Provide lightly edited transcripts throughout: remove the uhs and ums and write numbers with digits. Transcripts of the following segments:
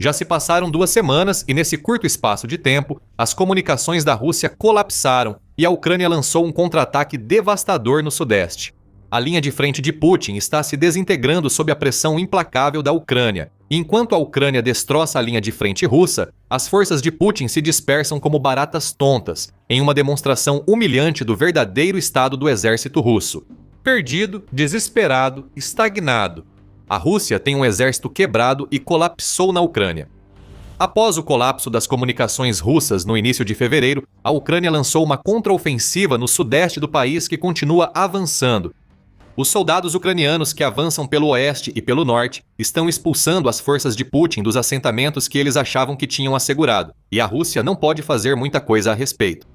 Já se passaram 2 semanas e, nesse curto espaço de tempo, as comunicações da Rússia colapsaram e a Ucrânia lançou um contra-ataque devastador no Sudeste. A linha de frente de Putin está se desintegrando sob a pressão implacável da Ucrânia. Enquanto a Ucrânia destroça a linha de frente russa, as forças de Putin se dispersam como baratas tontas, em uma demonstração humilhante do verdadeiro estado do exército russo. Perdido, desesperado, estagnado. A Rússia tem um exército quebrado e colapsou na Ucrânia. Após o colapso das comunicações russas no início de fevereiro, a Ucrânia lançou uma contraofensiva no sudeste do país que continua avançando. Os soldados ucranianos que avançam pelo oeste e pelo norte estão expulsando as forças de Putin dos assentamentos que eles achavam que tinham assegurado, e a Rússia não pode fazer muita coisa a respeito.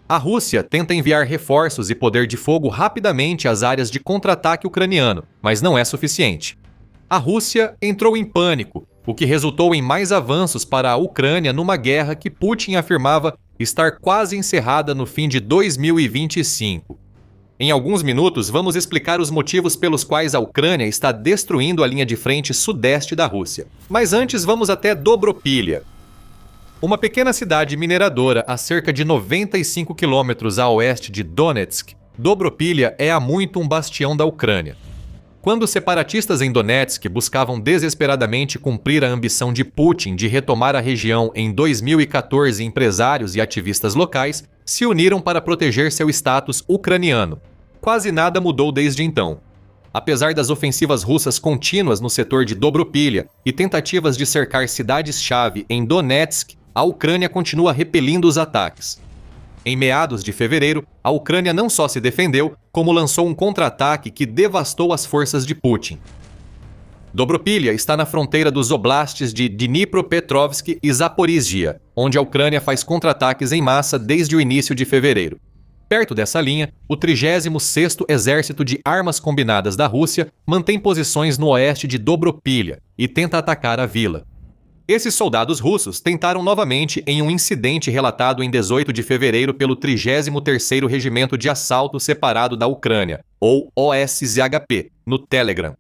A Rússia tenta enviar reforços e poder de fogo rapidamente às áreas de contra-ataque ucraniano, mas não é suficiente. A Rússia entrou em pânico, o que resultou em mais avanços para a Ucrânia numa guerra que Putin afirmava estar quase encerrada no fim de 2025. Em alguns minutos, vamos explicar os motivos pelos quais a Ucrânia está destruindo a linha de frente sudeste da Rússia. Mas antes, vamos até Dobropilha. Uma pequena cidade mineradora a cerca de 95 quilômetros a oeste de Donetsk, Dobropilha é há muito um bastião da Ucrânia. Quando os separatistas em Donetsk buscavam desesperadamente cumprir a ambição de Putin de retomar a região em 2014, empresários e ativistas locais se uniram para proteger seu status ucraniano. Quase nada mudou desde então. Apesar das ofensivas russas contínuas no setor de Dobropilha e tentativas de cercar cidades-chave em Donetsk, a Ucrânia continua repelindo os ataques. Em meados de fevereiro, a Ucrânia não só se defendeu, como lançou um contra-ataque que devastou as forças de Putin. Dobropilha está na fronteira dos oblastes de Dnipropetrovsk e Zaporizhia, onde a Ucrânia faz contra-ataques em massa desde o início de fevereiro. Perto dessa linha, o 36º Exército de Armas Combinadas da Rússia mantém posições no oeste de Dobropilha e tenta atacar a vila. Esses soldados russos tentaram novamente em um incidente relatado em 18 de fevereiro pelo 33º Regimento de Assalto Separado da Ucrânia, ou OSZHP, no Telegram.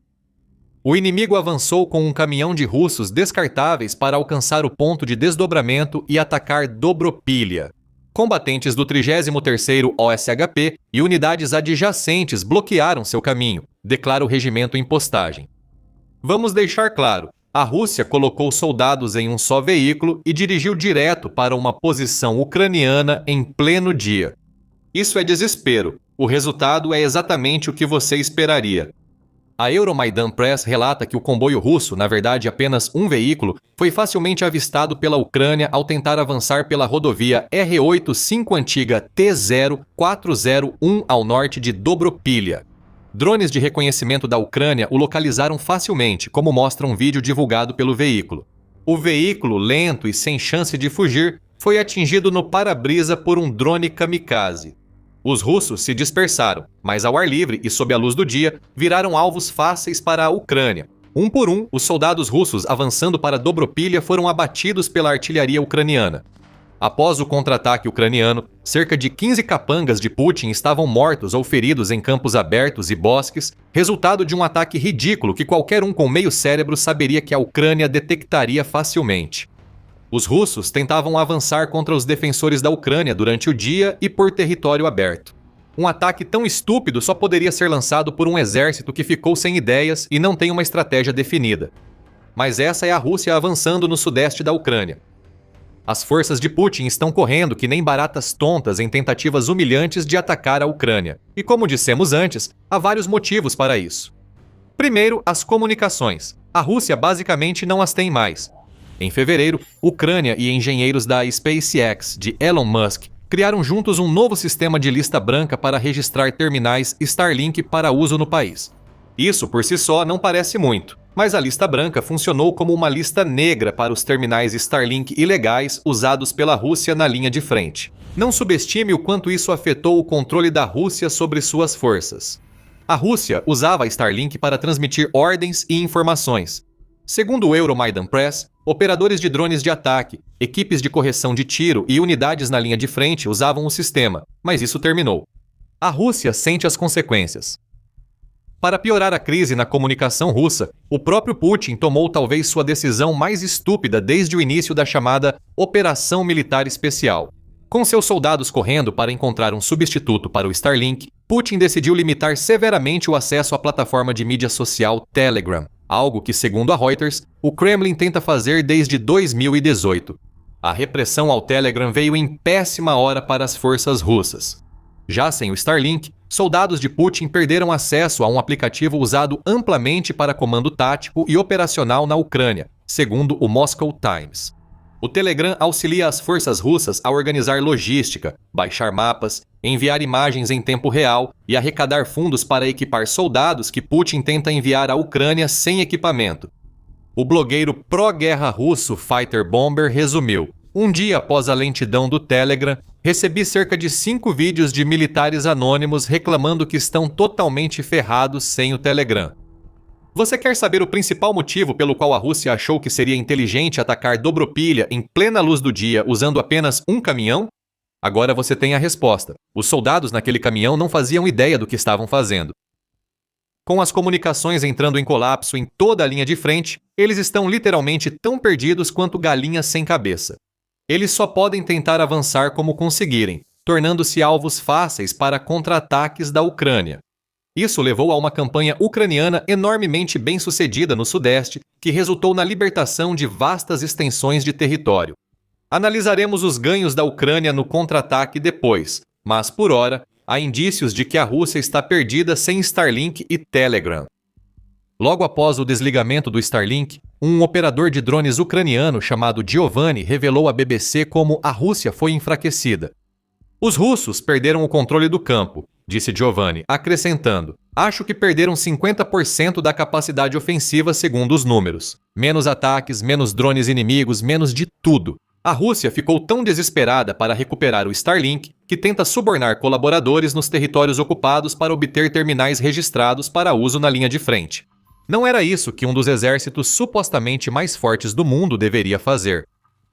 O inimigo avançou com um caminhão de russos descartáveis para alcançar o ponto de desdobramento e atacar Dobropilha. Combatentes do 33º OSHP e unidades adjacentes bloquearam seu caminho, declara o regimento em postagem. Vamos deixar claro. A Rússia colocou soldados em um só veículo e dirigiu direto para uma posição ucraniana em pleno dia. Isso é desespero. O resultado é exatamente o que você esperaria. A Euromaidan Press relata que o comboio russo, na verdade apenas um veículo, foi facilmente avistado pela Ucrânia ao tentar avançar pela rodovia R85 antiga T0401 ao norte de Dobropilha. Drones de reconhecimento da Ucrânia o localizaram facilmente, como mostra um vídeo divulgado pelo veículo. O veículo, lento e sem chance de fugir, foi atingido no para-brisa por um drone kamikaze. Os russos se dispersaram, mas ao ar livre e sob a luz do dia, viraram alvos fáceis para a Ucrânia. Um por um, os soldados russos avançando para Dobropilha foram abatidos pela artilharia ucraniana. Após o contra-ataque ucraniano, cerca de 15 capangas de Putin estavam mortos ou feridos em campos abertos e bosques, resultado de um ataque ridículo que qualquer um com meio cérebro saberia que a Ucrânia detectaria facilmente. Os russos tentavam avançar contra os defensores da Ucrânia durante o dia e por território aberto. Um ataque tão estúpido só poderia ser lançado por um exército que ficou sem ideias e não tem uma estratégia definida. Mas essa é a Rússia avançando no sudeste da Ucrânia. As forças de Putin estão correndo que nem baratas tontas em tentativas humilhantes de atacar a Ucrânia. E como dissemos antes, há vários motivos para isso. Primeiro, as comunicações. A Rússia basicamente não as tem mais. Em fevereiro, Ucrânia e engenheiros da SpaceX de Elon Musk criaram juntos um novo sistema de lista branca para registrar terminais Starlink para uso no país. Isso por si só não parece muito, mas a lista branca funcionou como uma lista negra para os terminais Starlink ilegais usados pela Rússia na linha de frente. Não subestime o quanto isso afetou o controle da Rússia sobre suas forças. A Rússia usava a Starlink para transmitir ordens e informações. Segundo o Euromaidan Press, operadores de drones de ataque, equipes de correção de tiro e unidades na linha de frente usavam o sistema, mas isso terminou. A Rússia sente as consequências. Para piorar a crise na comunicação russa, o próprio Putin tomou talvez sua decisão mais estúpida desde o início da chamada Operação Militar Especial. Com seus soldados correndo para encontrar um substituto para o Starlink, Putin decidiu limitar severamente o acesso à plataforma de mídia social Telegram, algo que, segundo a Reuters, o Kremlin tenta fazer desde 2018. A repressão ao Telegram veio em péssima hora para as forças russas. Já sem o Starlink, soldados de Putin perderam acesso a um aplicativo usado amplamente para comando tático e operacional na Ucrânia, segundo o Moscow Times. O Telegram auxilia as forças russas a organizar logística, baixar mapas, enviar imagens em tempo real e arrecadar fundos para equipar soldados que Putin tenta enviar à Ucrânia sem equipamento. O blogueiro pró-guerra russo Fighter Bomber resumiu: um dia após a lentidão do Telegram, recebi cerca de 5 vídeos de militares anônimos reclamando que estão totalmente ferrados sem o Telegram. Você quer saber o principal motivo pelo qual a Rússia achou que seria inteligente atacar Dobropilha em plena luz do dia usando apenas um caminhão? Agora você tem a resposta. Os soldados naquele caminhão não faziam ideia do que estavam fazendo. Com as comunicações entrando em colapso em toda a linha de frente, eles estão literalmente tão perdidos quanto galinhas sem cabeça. Eles só podem tentar avançar como conseguirem, tornando-se alvos fáceis para contra-ataques da Ucrânia. Isso levou a uma campanha ucraniana enormemente bem-sucedida no Sudeste, que resultou na libertação de vastas extensões de território. Analisaremos os ganhos da Ucrânia no contra-ataque depois, mas, por hora, há indícios de que a Rússia está perdida sem Starlink e Telegram. Logo após o desligamento do Starlink, um operador de drones ucraniano chamado Giovanni revelou à BBC como a Rússia foi enfraquecida. Os russos perderam o controle do campo, disse Giovanni, acrescentando: acho que perderam 50% da capacidade ofensiva segundo os números. Menos ataques, menos drones inimigos, menos de tudo. A Rússia ficou tão desesperada para recuperar o Starlink que tenta subornar colaboradores nos territórios ocupados para obter terminais registrados para uso na linha de frente. Não era isso que um dos exércitos supostamente mais fortes do mundo deveria fazer.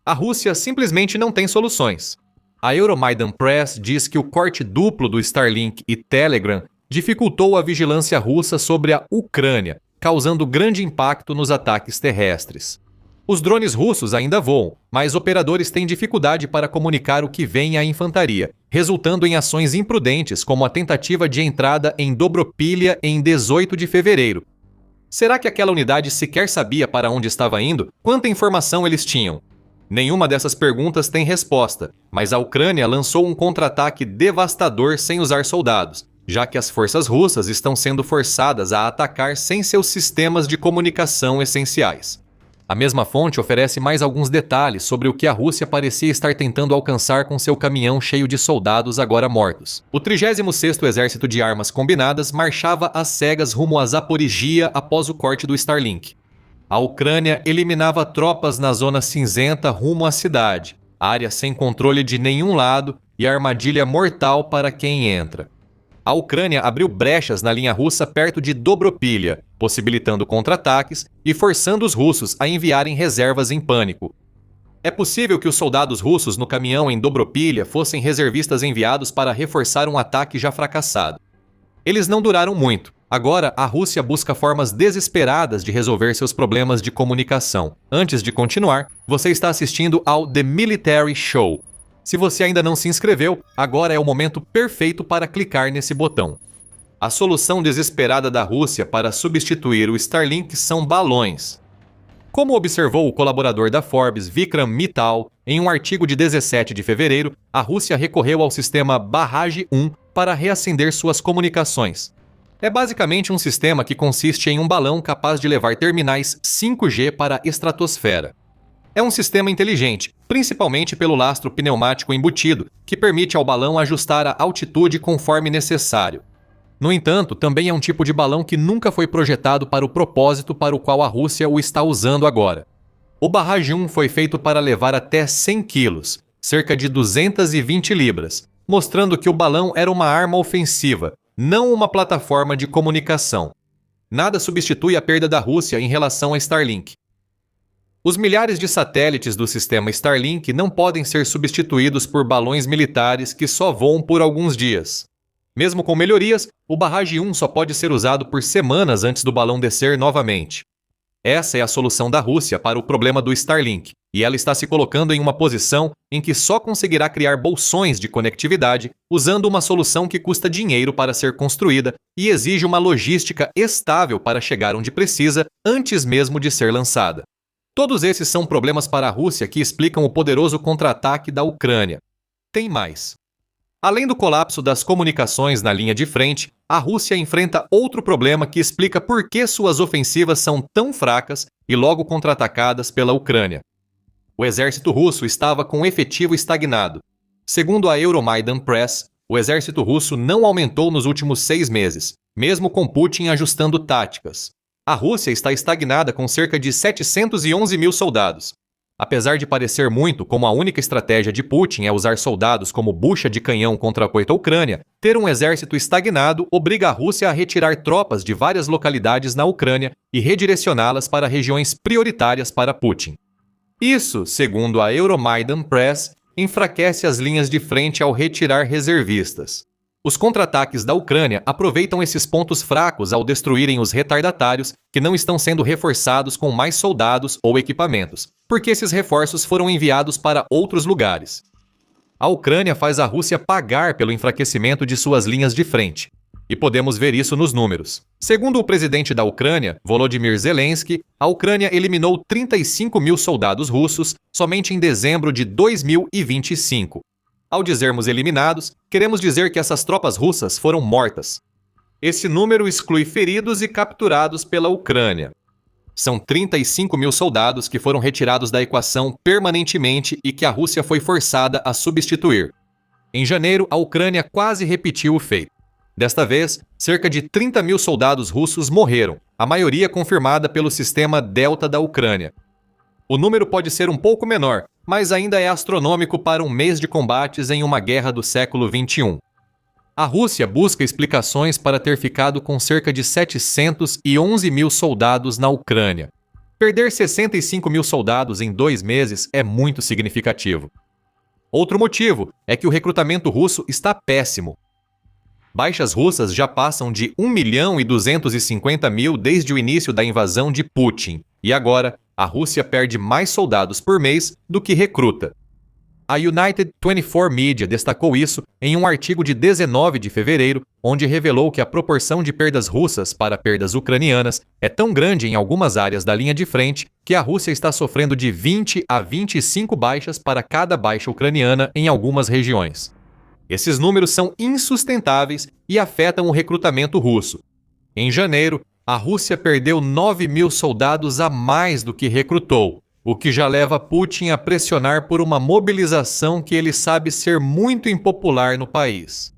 A Rússia simplesmente não tem soluções. A Euromaidan Press diz que o corte duplo do Starlink e Telegram dificultou a vigilância russa sobre a Ucrânia, causando grande impacto nos ataques terrestres. Os drones russos ainda voam, mas operadores têm dificuldade para comunicar o que vem à infantaria, resultando em ações imprudentes como a tentativa de entrada em Dobropilha em 18 de fevereiro. Será que aquela unidade sequer sabia para onde estava indo? Quanta informação eles tinham? Nenhuma dessas perguntas tem resposta, mas a Ucrânia lançou um contra-ataque devastador sem usar soldados, já que as forças russas estão sendo forçadas a atacar sem seus sistemas de comunicação essenciais. A mesma fonte oferece mais alguns detalhes sobre o que a Rússia parecia estar tentando alcançar com seu caminhão cheio de soldados agora mortos. O 36º Exército de Armas Combinadas marchava às cegas rumo a Zaporizhia após o corte do Starlink. A Ucrânia eliminava tropas na zona cinzenta rumo à cidade, área sem controle de nenhum lado e armadilha mortal para quem entra. A Ucrânia abriu brechas na linha russa perto de Dobropilha, possibilitando contra-ataques e forçando os russos a enviarem reservas em pânico. É possível que os soldados russos no caminhão em Dobropilha fossem reservistas enviados para reforçar um ataque já fracassado. Eles não duraram muito. Agora, a Rússia busca formas desesperadas de resolver seus problemas de comunicação. Antes de continuar, você está assistindo ao The Military Show. Se você ainda não se inscreveu, agora é o momento perfeito para clicar nesse botão. A solução desesperada da Rússia para substituir o Starlink são balões. Como observou o colaborador da Forbes, Vikram Mittal, em um artigo de 17 de fevereiro, a Rússia recorreu ao sistema Barrage 1 para reacender suas comunicações. É basicamente um sistema que consiste em um balão capaz de levar terminais 5G para a estratosfera. É um sistema inteligente, principalmente pelo lastro pneumático embutido, que permite ao balão ajustar a altitude conforme necessário. No entanto, também é um tipo de balão que nunca foi projetado para o propósito para o qual a Rússia o está usando agora. O Barrage 1 foi feito para levar até 100 quilos, cerca de 220 libras, mostrando que o balão era uma arma ofensiva, não uma plataforma de comunicação. Nada substitui a perda da Rússia em relação a Starlink. Os milhares de satélites do sistema Starlink não podem ser substituídos por balões militares que só voam por alguns dias. Mesmo com melhorias, o Barrage 1 só pode ser usado por semanas antes do balão descer novamente. Essa é a solução da Rússia para o problema do Starlink, e ela está se colocando em uma posição em que só conseguirá criar bolsões de conectividade usando uma solução que custa dinheiro para ser construída e exige uma logística estável para chegar onde precisa antes mesmo de ser lançada. Todos esses são problemas para a Rússia que explicam o poderoso contra-ataque da Ucrânia. Tem mais. Além do colapso das comunicações na linha de frente, a Rússia enfrenta outro problema que explica por que suas ofensivas são tão fracas e logo contra-atacadas pela Ucrânia. O exército russo estava com efetivo estagnado. Segundo a Euromaidan Press, o exército russo não aumentou nos últimos 6 meses, mesmo com Putin ajustando táticas. A Rússia está estagnada com cerca de 711 mil soldados. Apesar de parecer muito como a única estratégia de Putin é usar soldados como bucha de canhão contra a Ucrânia, ter um exército estagnado obriga a Rússia a retirar tropas de várias localidades na Ucrânia e redirecioná-las para regiões prioritárias para Putin. Isso, segundo a Euromaidan Press, enfraquece as linhas de frente ao retirar reservistas. Os contra-ataques da Ucrânia aproveitam esses pontos fracos ao destruírem os retardatários que não estão sendo reforçados com mais soldados ou equipamentos, porque esses reforços foram enviados para outros lugares. A Ucrânia faz a Rússia pagar pelo enfraquecimento de suas linhas de frente. E podemos ver isso nos números. Segundo o presidente da Ucrânia, Volodymyr Zelensky, a Ucrânia eliminou 35 mil soldados russos somente em dezembro de 2025. Ao dizermos eliminados, queremos dizer que essas tropas russas foram mortas. Esse número exclui feridos e capturados pela Ucrânia. São 35 mil soldados que foram retirados da equação permanentemente e que a Rússia foi forçada a substituir. Em janeiro, a Ucrânia quase repetiu o feito. Desta vez, cerca de 30 mil soldados russos morreram, a maioria confirmada pelo sistema Delta da Ucrânia. O número pode ser um pouco menor, mas ainda é astronômico para um mês de combates em uma guerra do século XXI. A Rússia busca explicações para ter ficado com cerca de 711 mil soldados na Ucrânia. Perder 65 mil soldados em 2 meses é muito significativo. Outro motivo é que o recrutamento russo está péssimo. Baixas russas já passam de 1.250.000 desde o início da invasão de Putin, e agora a Rússia perde mais soldados por mês do que recruta. A United 24 Media destacou isso em um artigo de 19 de fevereiro, onde revelou que a proporção de perdas russas para perdas ucranianas é tão grande em algumas áreas da linha de frente que a Rússia está sofrendo de 20 a 25 baixas para cada baixa ucraniana em algumas regiões. Esses números são insustentáveis e afetam o recrutamento russo. Em janeiro, a Rússia perdeu 9 mil soldados a mais do que recrutou, o que já leva Putin a pressionar por uma mobilização que ele sabe ser muito impopular no país.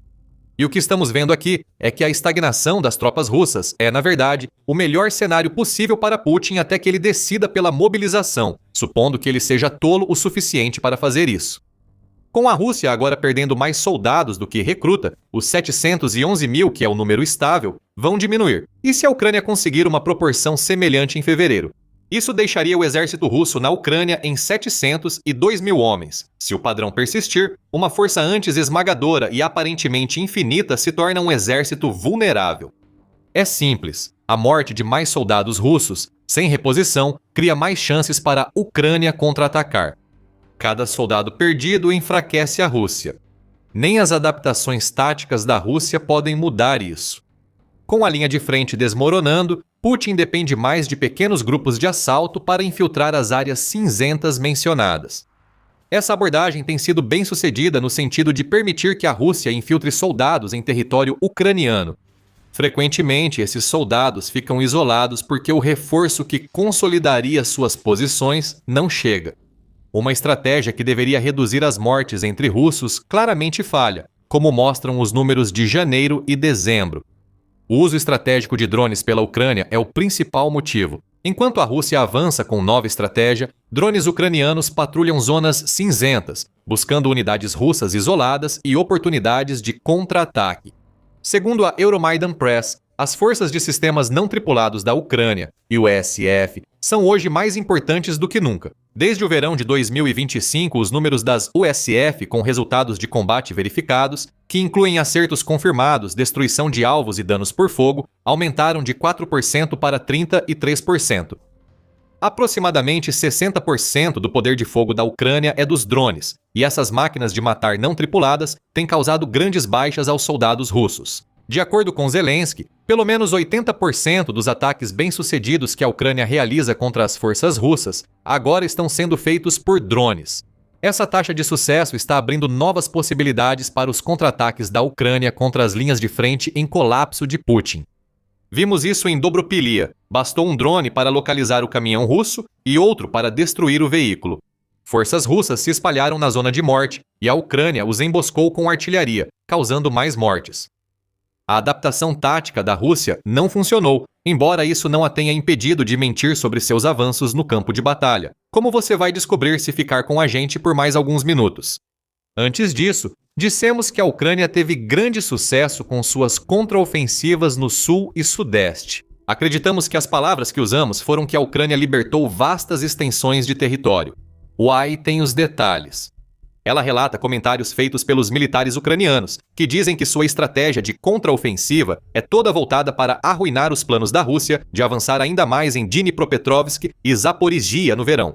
E o que estamos vendo aqui é que a estagnação das tropas russas é, na verdade, o melhor cenário possível para Putin até que ele decida pela mobilização, supondo que ele seja tolo o suficiente para fazer isso. Com a Rússia agora perdendo mais soldados do que recruta, os 711 mil, que é o número estável, vão diminuir. E se a Ucrânia conseguir uma proporção semelhante em fevereiro? Isso deixaria o exército russo na Ucrânia em 702 mil homens. Se o padrão persistir, uma força antes esmagadora e aparentemente infinita se torna um exército vulnerável. É simples. A morte de mais soldados russos, sem reposição, cria mais chances para a Ucrânia contra-atacar. Cada soldado perdido enfraquece a Rússia. Nem as adaptações táticas da Rússia podem mudar isso. Com a linha de frente desmoronando, Putin depende mais de pequenos grupos de assalto para infiltrar as áreas cinzentas mencionadas. Essa abordagem tem sido bem sucedida no sentido de permitir que a Rússia infiltre soldados em território ucraniano. Frequentemente, esses soldados ficam isolados porque o reforço que consolidaria suas posições não chega. Uma estratégia que deveria reduzir as mortes entre russos claramente falha, como mostram os números de janeiro e dezembro. O uso estratégico de drones pela Ucrânia é o principal motivo. Enquanto a Rússia avança com nova estratégia, drones ucranianos patrulham zonas cinzentas, buscando unidades russas isoladas e oportunidades de contra-ataque. Segundo a Euromaidan Press, As forças de sistemas não tripulados da Ucrânia e o ESF são hoje mais importantes do que nunca. Desde o verão de 2025, os números das USF com resultados de combate verificados, que incluem acertos confirmados, destruição de alvos e danos por fogo, aumentaram de 4% para 33%. Aproximadamente 60% do poder de fogo da Ucrânia é dos drones, e essas máquinas de matar não tripuladas têm causado grandes baixas aos soldados russos. De acordo com Zelensky, pelo menos 80% dos ataques bem-sucedidos que a Ucrânia realiza contra as forças russas agora estão sendo feitos por drones. Essa taxa de sucesso está abrindo novas possibilidades para os contra-ataques da Ucrânia contra as linhas de frente em colapso de Putin. Vimos isso em Dobropilia. Bastou um drone para localizar o caminhão russo e outro para destruir o veículo. Forças russas se espalharam na zona de morte e a Ucrânia os emboscou com artilharia, causando mais mortes. A adaptação tática da Rússia não funcionou, embora isso não a tenha impedido de mentir sobre seus avanços no campo de batalha, como você vai descobrir se ficar com a gente por mais alguns minutos. Antes disso, dissemos que a Ucrânia teve grande sucesso com suas contraofensivas no sul e sudeste. Acreditamos que as palavras que usamos foram que a Ucrânia libertou vastas extensões de território. O AI tem os detalhes. Ela relata comentários feitos pelos militares ucranianos, que dizem que sua estratégia de contraofensiva é toda voltada para arruinar os planos da Rússia de avançar ainda mais em Dnipropetrovsk e Zaporizhia no verão.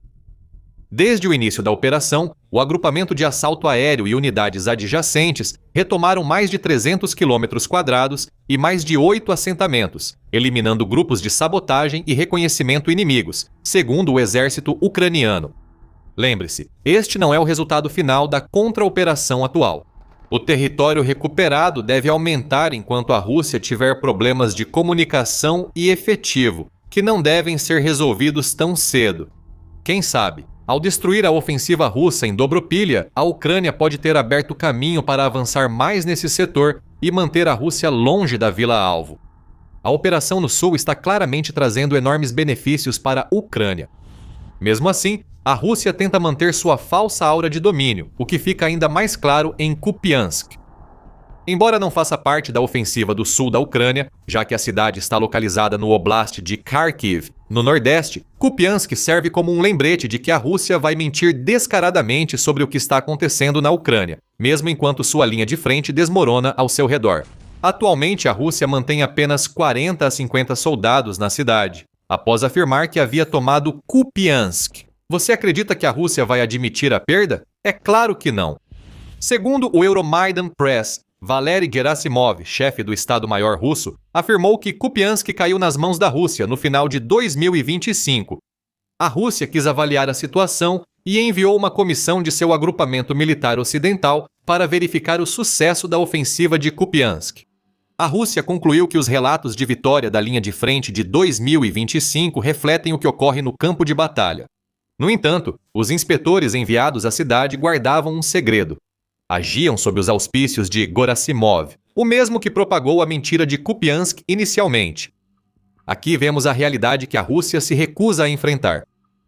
Desde o início da operação, o agrupamento de assalto aéreo e unidades adjacentes retomaram mais de 300 km² e mais de 8 assentamentos, eliminando grupos de sabotagem e reconhecimento inimigos, segundo o exército ucraniano. Lembre-se, este não é o resultado final da contra-operação atual. O território recuperado deve aumentar enquanto a Rússia tiver problemas de comunicação e efetivo, que não devem ser resolvidos tão cedo. Quem sabe, ao destruir a ofensiva russa em Dobropilia, a Ucrânia pode ter aberto caminho para avançar mais nesse setor e manter a Rússia longe da vila-alvo. A operação no sul está claramente trazendo enormes benefícios para a Ucrânia. Mesmo assim, a Rússia tenta manter sua falsa aura de domínio, o que fica ainda mais claro em Kupiansk. Embora não faça parte da ofensiva do sul da Ucrânia, já que a cidade está localizada no oblast de Kharkiv, no nordeste, Kupiansk serve como um lembrete de que a Rússia vai mentir descaradamente sobre o que está acontecendo na Ucrânia, mesmo enquanto sua linha de frente desmorona ao seu redor. Atualmente, a Rússia mantém apenas 40 a 50 soldados na cidade, após afirmar que havia tomado Kupiansk. Você acredita que a Rússia vai admitir a perda? É claro que não. Segundo o Euromaidan Press, Valery Gerasimov, chefe do Estado-Maior russo, afirmou que Kupiansk caiu nas mãos da Rússia no final de 2025. A Rússia quis avaliar a situação e enviou uma comissão de seu agrupamento militar ocidental para verificar o sucesso da ofensiva de Kupiansk. A Rússia concluiu que os relatos de vitória da linha de frente de 2025 refletem o que ocorre no campo de batalha. No entanto, os inspetores enviados à cidade guardavam um segredo. Agiam sob os auspícios de Gerasimov, o mesmo que propagou a mentira de Kupiansk inicialmente. Aqui vemos a realidade que a Rússia se recusa a enfrentar.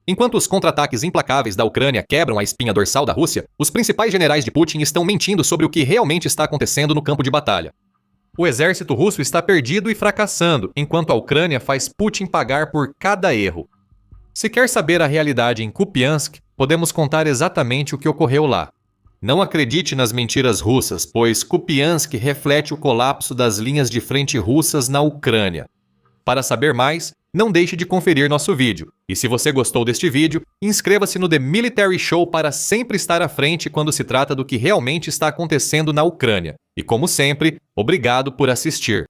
Enquanto os contra-ataques implacáveis da Ucrânia quebram a espinha dorsal da Rússia, os principais generais de Putin estão mentindo sobre o que realmente está acontecendo no campo de batalha. O exército russo está perdido e fracassando, enquanto a Ucrânia faz Putin pagar por cada erro. Se quer saber a realidade em Kupiansk, podemos contar exatamente o que ocorreu lá. Não acredite nas mentiras russas, pois Kupiansk reflete o colapso das linhas de frente russas na Ucrânia. Para saber mais, não deixe de conferir nosso vídeo. E se você gostou deste vídeo, inscreva-se no The Military Show para sempre estar à frente quando se trata do que realmente está acontecendo na Ucrânia. E como sempre, obrigado por assistir.